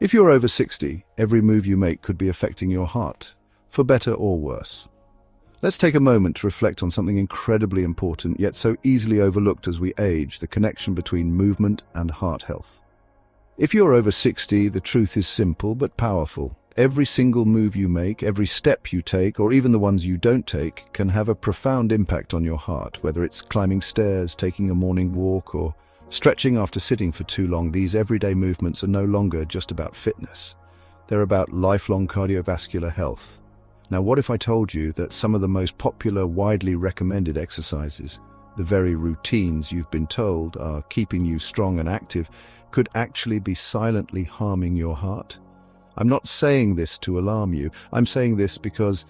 If you're over 60, every move you make could be affecting your heart, for better or worse. Let's take a moment to reflect on something incredibly important, yet so easily overlooked as we age, the connection between movement and heart health. If you're over 60, the truth is simple but powerful. Every single move you make, every step you take, or even the ones you don't take, can have a profound impact on your heart. Whether it's climbing stairs, taking a morning walk, or stretching after sitting for too long, these everyday movements are no longer just about fitness. They're about lifelong cardiovascular health. Now, what if I told you that some of the most popular, widely recommended exercises, the very routines you've been told are keeping you strong and active, could actually be silently harming your heart? I'm not saying this to alarm you. I'm saying this because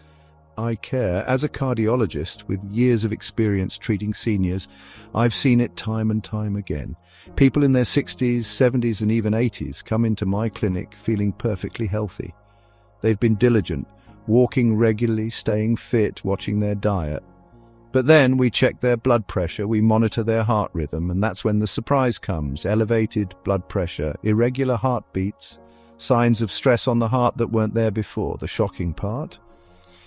I care. As a cardiologist with years of experience treating seniors, I've seen it time and time again. People in their 60s, 70s, and even 80s come into my clinic feeling perfectly healthy. They've been diligent, walking regularly, staying fit, watching their diet. But then we check their blood pressure, we monitor their heart rhythm, and that's when the surprise comes. Elevated blood pressure, irregular heartbeats, signs of stress on the heart that weren't there before. The shocking part?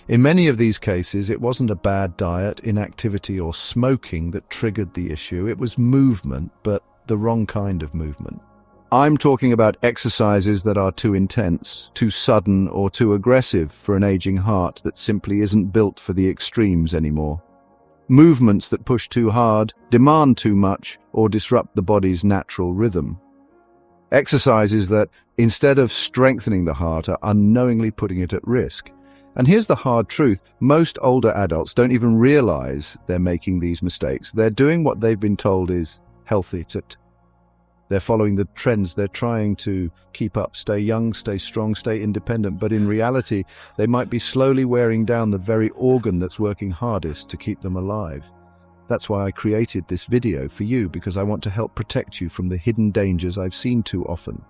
In many of these cases, it wasn't a bad diet, inactivity, or smoking that triggered the issue. It was movement, but the wrong kind of movement. I'm talking about exercises that are too intense, too sudden, or too aggressive for an aging heart that simply isn't built for the extremes anymore. Movements that push too hard, demand too much, or disrupt the body's natural rhythm. Exercises that, instead of strengthening the heart, are unknowingly putting it at risk. And here's the hard truth: most older adults don't even realize they're making these mistakes. They're doing what they've been told is healthy. They're following the trends. They're trying to keep up, stay young, stay strong, stay independent. But in reality, they might be slowly wearing down the very organ that's working hardest to keep them alive. That's why I created this video for you, because I want to help protect you from the hidden dangers I've seen too often.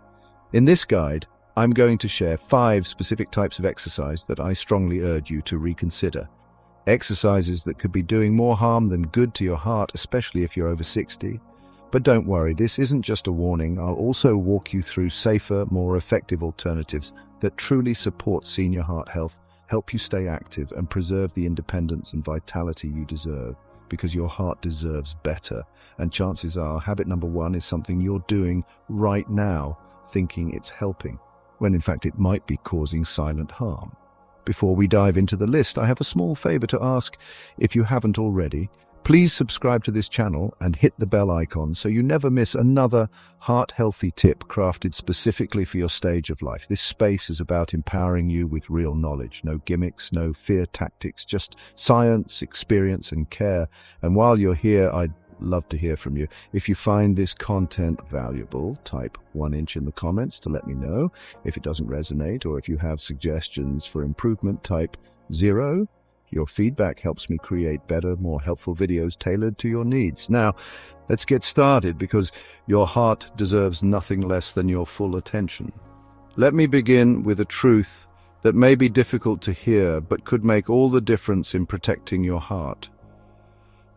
In this guide, I'm going to share 5 specific types of exercise that I strongly urge you to reconsider. Exercises that could be doing more harm than good to your heart, especially if you're over 60. But don't worry, this isn't just a warning. I'll also walk you through safer, more effective alternatives that truly support senior heart health, help you stay active, and preserve the independence and vitality you deserve, because your heart deserves better. And chances are, habit number 1 is something you're doing right now, thinking it's helping, when in fact it might be causing silent harm. Before we dive into the list, I have a small favor to ask. If you haven't already, please subscribe to this channel and hit the bell icon so you never miss another heart-healthy tip crafted specifically for your stage of life. This space is about empowering you with real knowledge. No gimmicks, no fear tactics, just science, experience, and care. And while you're here, I'd love to hear from you. If you find this content valuable, type 1 inch in the comments to let me know. If it doesn't resonate, or if you have suggestions for improvement, type 0. Your feedback helps me create better, more helpful videos tailored to your needs. Now, let's get started, because your heart deserves nothing less than your full attention. Let me begin with a truth that may be difficult to hear, but could make all the difference in protecting your heart.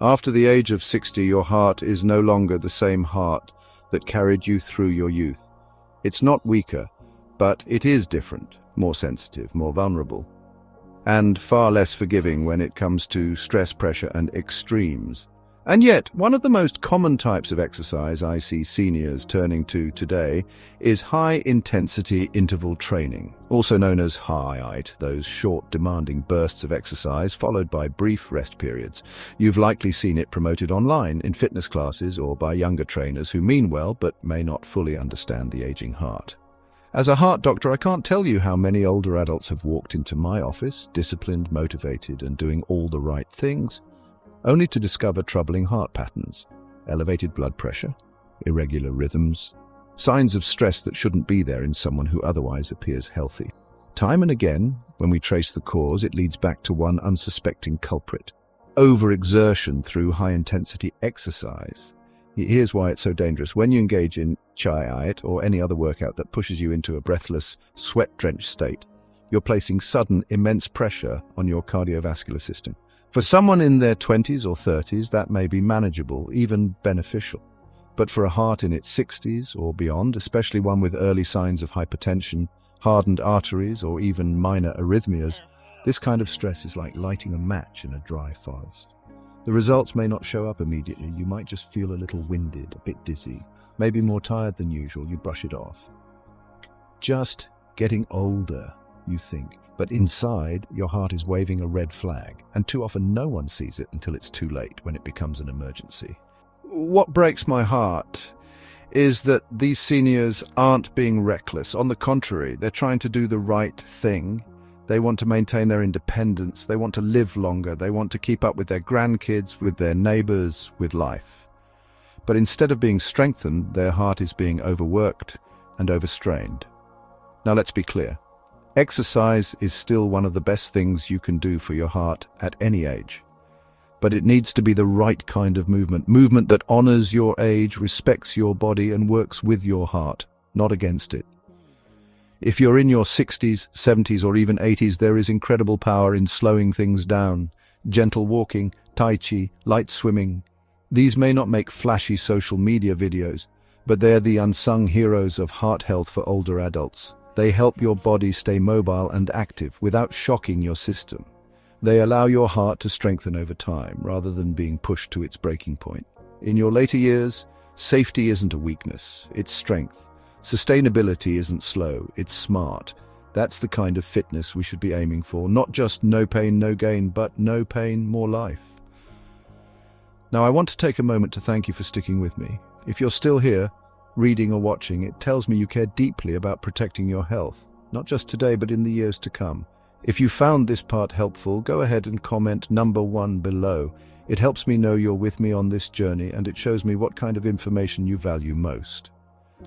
After the age of 60, your heart is no longer the same heart that carried you through your youth. It's not weaker, but it is different, more sensitive, more vulnerable, and far less forgiving when it comes to stress, pressure, and extremes. And yet, one of the most common types of exercise I see seniors turning to today is high-intensity interval training, also known as HIIT, those short, demanding bursts of exercise followed by brief rest periods. You've likely seen it promoted online, in fitness classes, or by younger trainers who mean well but may not fully understand the aging heart. As a heart doctor, I can't tell you how many older adults have walked into my office, disciplined, motivated, and doing all the right things, only to discover troubling heart patterns, elevated blood pressure, irregular rhythms, signs of stress that shouldn't be there in someone who otherwise appears healthy. Time and again, when we trace the cause, it leads back to one unsuspecting culprit: overexertion through high-intensity exercise. Here's why it's so dangerous. When you engage in HIIT or any other workout that pushes you into a breathless, sweat-drenched state, you're placing sudden, immense pressure on your cardiovascular system. For someone in their 20s or 30s, that may be manageable, even beneficial. But for a heart in its 60s or beyond, especially one with early signs of hypertension, hardened arteries, or even minor arrhythmias, this kind of stress is like lighting a match in a dry forest. The results may not show up immediately. You might just feel a little winded, a bit dizzy, maybe more tired than usual. You brush it off. Just getting older, you think. But inside, your heart is waving a red flag, and too often no one sees it until it's too late, when it becomes an emergency. What breaks my heart is that these seniors aren't being reckless. On the contrary, they're trying to do the right thing. They want to maintain their independence. They want to live longer. They want to keep up with their grandkids, with their neighbors, with life. But instead of being strengthened, their heart is being overworked and overstrained. Now let's be clear. Exercise is still one of the best things you can do for your heart at any age. But it needs to be the right kind of movement that honors your age, respects your body, and works with your heart, not against it. If you're in your 60s, 70s, or even 80s, there is incredible power in slowing things down. Gentle walking, tai chi, light swimming. These may not make flashy social media videos, but they're the unsung heroes of heart health for older adults. They help your body stay mobile and active without shocking your system. They allow your heart to strengthen over time, rather than being pushed to its breaking point. In your later years, safety isn't a weakness, it's strength. Sustainability isn't slow, it's smart. That's the kind of fitness we should be aiming for, not just no pain, no gain, but no pain, more life. Now, I want to take a moment to thank you for sticking with me. If you're still here, reading or watching, it tells me you care deeply about protecting your health, not just today, but in the years to come. If you found this part helpful, go ahead and comment number 1 below. It helps me know you're with me on this journey, and it shows me what kind of information you value most.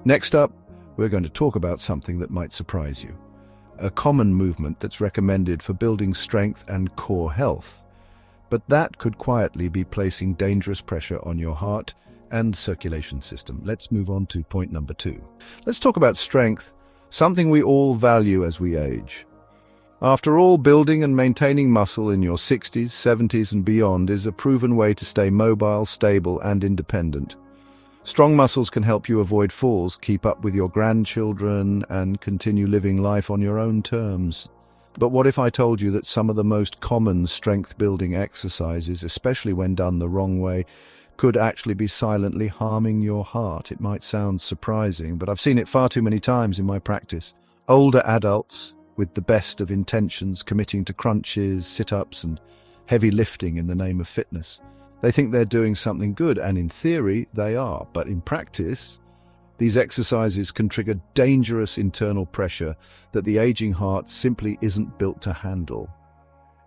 Next up, we're going to talk about something that might surprise you. A common movement that's recommended for building strength and core health. But that could quietly be placing dangerous pressure on your heart and circulation system. Let's move on to point number 2. Let's talk about strength, something we all value as we age. After all, building and maintaining muscle in your 60s, 70s, and beyond is a proven way to stay mobile, stable, and independent. Strong muscles can help you avoid falls, keep up with your grandchildren, and continue living life on your own terms. But what if I told you that some of the most common strength-building exercises, especially when done the wrong way, could actually be silently harming your heart? It might sound surprising, but I've seen it far too many times in my practice. Older adults, with the best of intentions, committing to crunches, sit-ups, and heavy lifting in the name of fitness. They think they're doing something good, and in theory, they are. But in practice, these exercises can trigger dangerous internal pressure that the aging heart simply isn't built to handle.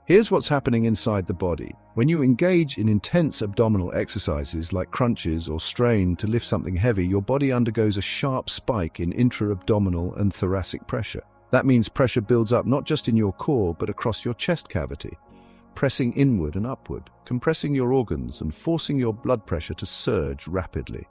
Here's what's happening inside the body. When you engage in intense abdominal exercises like crunches or strain to lift something heavy, your body undergoes a sharp spike in intra-abdominal and thoracic pressure. That means pressure builds up not just in your core, but across your chest cavity, pressing inward and upward, compressing your organs and forcing your blood pressure to surge rapidly.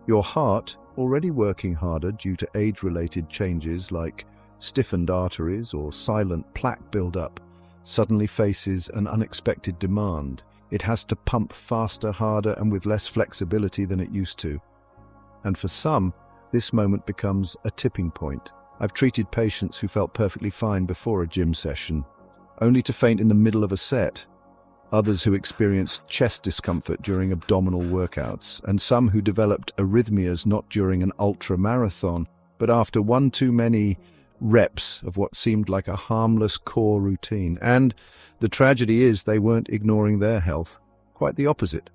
Your heart, already working harder due to age-related changes like stiffened arteries or silent plaque buildup, suddenly faces an unexpected demand. It has to pump faster, harder, and with less flexibility than it used to. And for some, this moment becomes a tipping point. I've treated patients who felt perfectly fine before a gym session, only to faint in the middle of a set. Others who experienced chest discomfort during abdominal workouts, and some who developed arrhythmias not during an ultra-marathon, but after one too many reps of what seemed like a harmless core routine. And the tragedy is they weren't ignoring their health. Quite the opposite.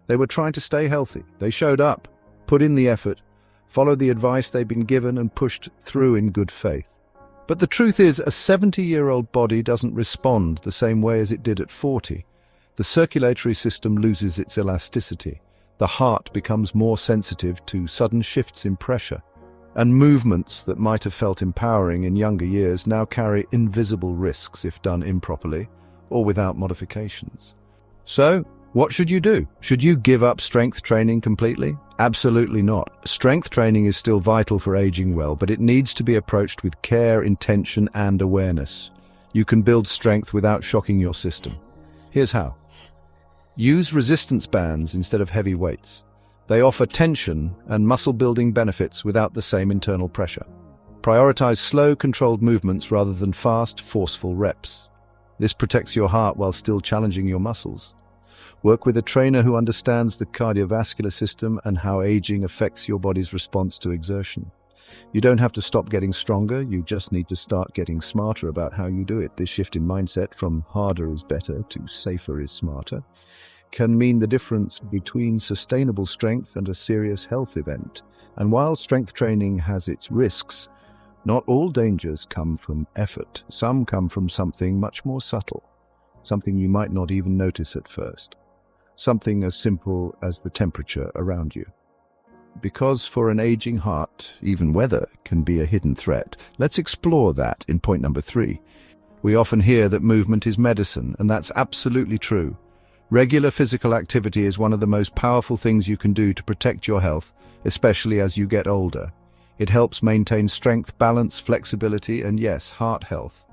They were trying to stay healthy. They showed up, put in the effort, followed the advice they'd been given, and pushed through in good faith. But the truth is, a 70-year-old body doesn't respond the same way as it did at 40. The circulatory system loses its elasticity. The heart becomes more sensitive to sudden shifts in pressure. And movements that might have felt empowering in younger years now carry invisible risks if done improperly or without modifications. So, what should you do? Should you give up strength training completely? Absolutely not. Strength training is still vital for aging well, but it needs to be approached with care, intention, and awareness. You can build strength without shocking your system. Here's how. Use resistance bands instead of heavy weights. They offer tension and muscle-building benefits without the same internal pressure. Prioritize slow, controlled movements rather than fast, forceful reps. This protects your heart while still challenging your muscles. Work with a trainer who understands the cardiovascular system and how aging affects your body's response to exertion. You don't have to stop getting stronger, you just need to start getting smarter about how you do it. This shift in mindset from harder is better to safer is smarter can mean the difference between sustainable strength and a serious health event. And while strength training has its risks, not all dangers come from effort. Some come from something much more subtle, something you might not even notice at first. Something as simple as the temperature around you. Because for an aging heart, even weather can be a hidden threat. Let's explore that in point number 3. We often hear that movement is medicine, and that's absolutely true. Regular physical activity is one of the most powerful things you can do to protect your health, especially as you get older. It helps maintain strength, balance, flexibility, and yes, heart health.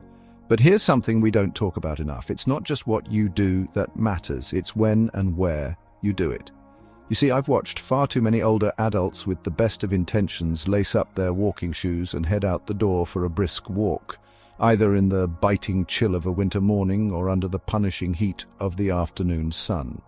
But here's something we don't talk about enough. It's not just what you do that matters, it's when and where you do it. You see, I've watched far too many older adults with the best of intentions lace up their walking shoes and head out the door for a brisk walk, either in the biting chill of a winter morning or under the punishing heat of the afternoon sun.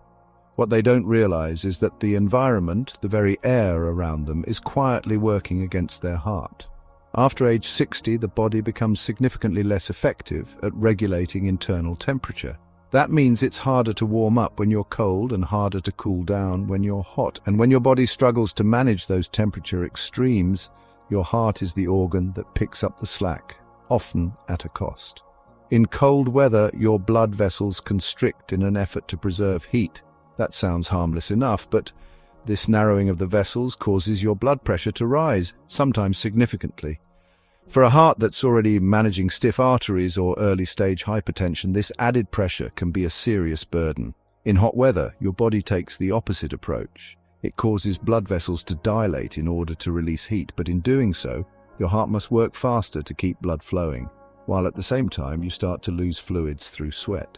What they don't realize is that the environment, the very air around them, is quietly working against their heart. After age 60, the body becomes significantly less effective at regulating internal temperature. That means it's harder to warm up when you're cold and harder to cool down when you're hot. And when your body struggles to manage those temperature extremes, your heart is the organ that picks up the slack, often at a cost. In cold weather, your blood vessels constrict in an effort to preserve heat. That sounds harmless enough, but this narrowing of the vessels causes your blood pressure to rise, sometimes significantly. For a heart that's already managing stiff arteries or early-stage hypertension, this added pressure can be a serious burden. In hot weather, your body takes the opposite approach. It causes blood vessels to dilate in order to release heat, but in doing so, your heart must work faster to keep blood flowing, while at the same time you start to lose fluids through sweat.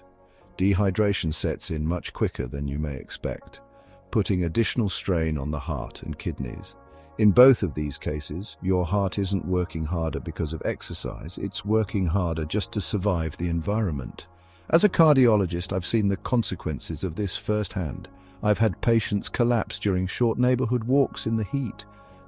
Dehydration sets in much quicker than you may expect, putting additional strain on the heart and kidneys. In both of these cases, your heart isn't working harder because of exercise, it's working harder just to survive the environment. As a cardiologist, I've seen the consequences of this firsthand. I've had patients collapse during short neighborhood walks in the heat.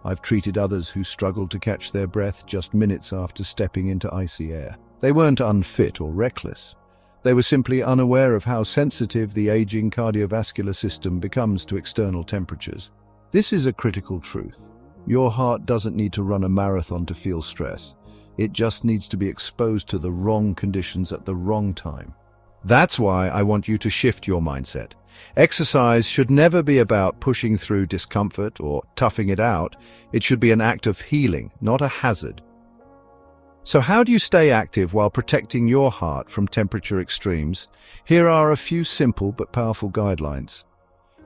I've treated others who struggled to catch their breath just minutes after stepping into icy air. They weren't unfit or reckless. They were simply unaware of how sensitive the aging cardiovascular system becomes to external temperatures. This is a critical truth. Your heart doesn't need to run a marathon to feel stress. It just needs to be exposed to the wrong conditions at the wrong time. That's why I want you to shift your mindset. Exercise should never be about pushing through discomfort or toughing it out. It should be an act of healing, not a hazard. So how do you stay active while protecting your heart from temperature extremes? Here are a few simple but powerful guidelines.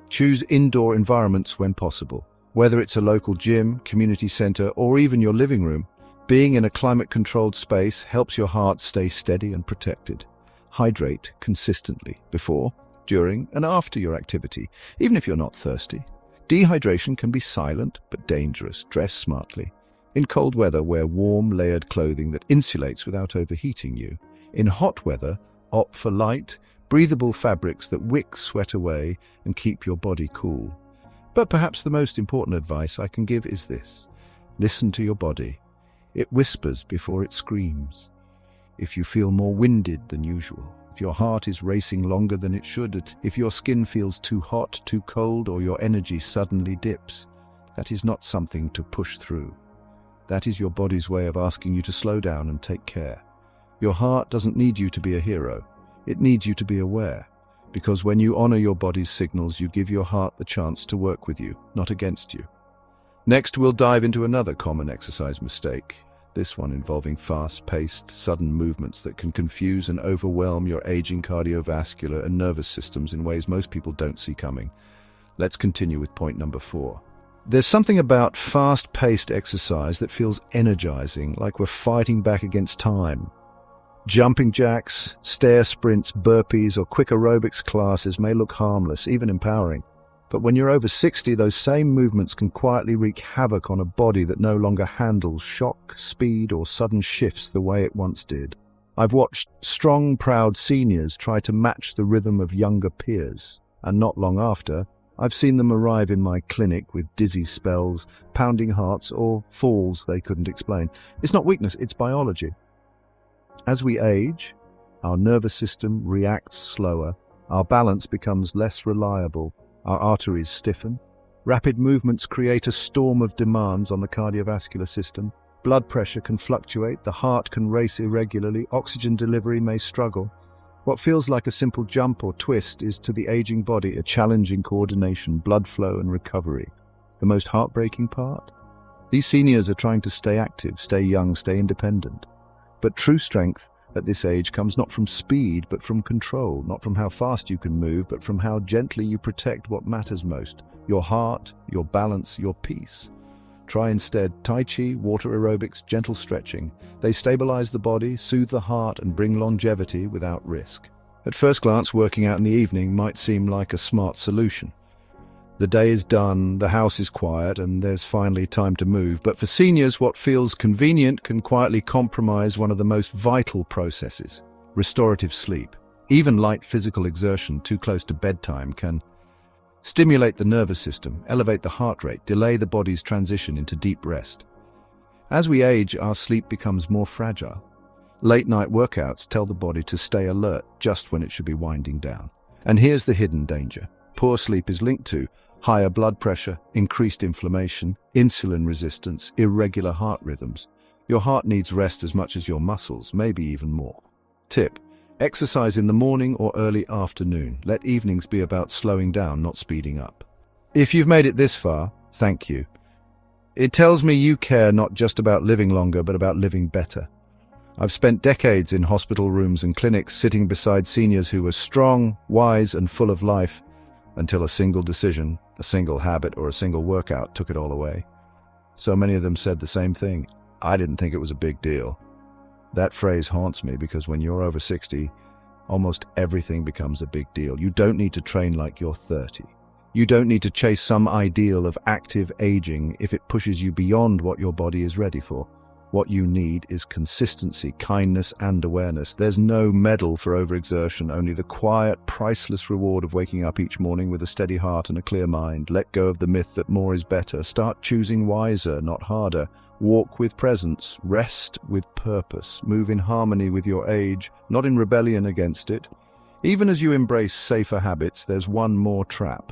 Choose indoor environments when possible. Whether it's a local gym, community center, or even your living room, being in a climate-controlled space helps your heart stay steady and protected. Hydrate consistently before, during, and after your activity, even if you're not thirsty. Dehydration can be silent but dangerous. Dress smartly. In cold weather, wear warm, layered clothing that insulates without overheating you. In hot weather, opt for light, breathable fabrics that wick sweat away and keep your body cool. But perhaps the most important advice I can give is this. Listen to your body. It whispers before it screams. If you feel more winded than usual, if your heart is racing longer than it should, if your skin feels too hot, too cold, or your energy suddenly dips, that is not something to push through. That is your body's way of asking you to slow down and take care. Your heart doesn't need you to be a hero. It needs you to be aware. Because when you honor your body's signals, you give your heart the chance to work with you, not against you. Next, we'll dive into another common exercise mistake, this one involving fast-paced, sudden movements that can confuse and overwhelm your aging cardiovascular and nervous systems in ways most people don't see coming. Let's continue with point number 4. There's something about fast-paced exercise that feels energizing, like we're fighting back against time. Jumping jacks, stair sprints, burpees, or quick aerobics classes may look harmless, even empowering. But when you're over 60, those same movements can quietly wreak havoc on a body that no longer handles shock, speed, or sudden shifts the way it once did. I've watched strong, proud seniors try to match the rhythm of younger peers, and not long after, I've seen them arrive in my clinic with dizzy spells, pounding hearts, or falls they couldn't explain. It's not weakness, it's biology. As we age, our nervous system reacts slower, our balance becomes less reliable, our arteries stiffen, rapid movements create a storm of demands on the cardiovascular system, blood pressure can fluctuate, the heart can race irregularly, oxygen delivery may struggle. What feels like a simple jump or twist is to the aging body a challenge in coordination, blood flow and recovery. The most heartbreaking part? These seniors are trying to stay active, stay young, stay independent. But true strength at this age comes not from speed, but from control, not from how fast you can move, but from how gently you protect what matters most, your heart, your balance, your peace. Try instead Tai Chi, water aerobics, gentle stretching. They stabilize the body, soothe the heart, and bring longevity without risk. At first glance, working out in the evening might seem like a smart solution. The day is done, the house is quiet, and there's finally time to move. But for seniors, what feels convenient can quietly compromise one of the most vital processes, restorative sleep. Even light physical exertion too close to bedtime can stimulate the nervous system, elevate the heart rate, delay the body's transition into deep rest. As we age, our sleep becomes more fragile. Late-night workouts tell the body to stay alert just when it should be winding down. And here's the hidden danger. Poor sleep is linked to higher blood pressure, increased inflammation, insulin resistance, irregular heart rhythms. Your heart needs rest as much as your muscles, maybe even more. Tip: exercise in the morning or early afternoon. Let evenings be about slowing down, not speeding up. If you've made it this far, thank you. It tells me you care not just about living longer, but about living better. I've spent decades in hospital rooms and clinics sitting beside seniors who were strong, wise, and full of life, until a single decision, a single habit, or a single workout took it all away. So many of them said the same thing: I didn't think it was a big deal. That phrase haunts me because when you're over 60, almost everything becomes a big deal. You don't need to train like you're 30. You don't need to chase some ideal of active aging if it pushes you beyond what your body is ready for. What you need is consistency, kindness, and awareness. There's no medal for overexertion, only the quiet, priceless reward of waking up each morning with a steady heart and a clear mind. Let go of the myth that more is better. Start choosing wiser, not harder. Walk with presence, rest with purpose, move in harmony with your age, not in rebellion against it. Even as you embrace safer habits, there's one more trap: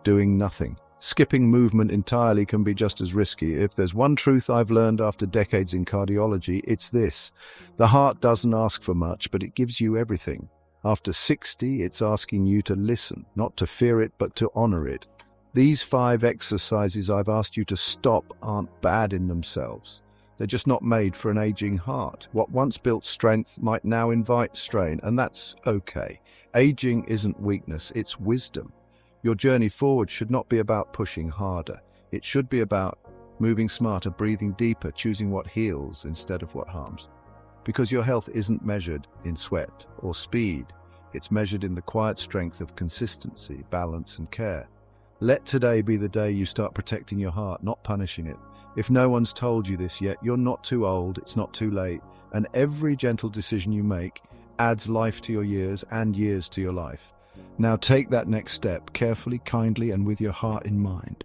doing nothing. Skipping movement entirely can be just as risky. If there's one truth I've learned after decades in cardiology, it's this: the heart doesn't ask for much, but it gives you everything. After 60, it's asking you to listen, not to fear it, but to honor it. These 5 exercises I've asked you to stop aren't bad in themselves. They're just not made for an aging heart. What once built strength might now invite strain, and that's okay. Aging isn't weakness, it's wisdom. Your journey forward should not be about pushing harder. It should be about moving smarter, breathing deeper, choosing what heals instead of what harms. Because your health isn't measured in sweat or speed. It's measured in the quiet strength of consistency, balance, and care. Let today be the day you start protecting your heart, not punishing it. If no one's told you this yet, you're not too old, it's not too late, and every gentle decision you make adds life to your years and years to your life. Now take that next step carefully, kindly, and with your heart in mind.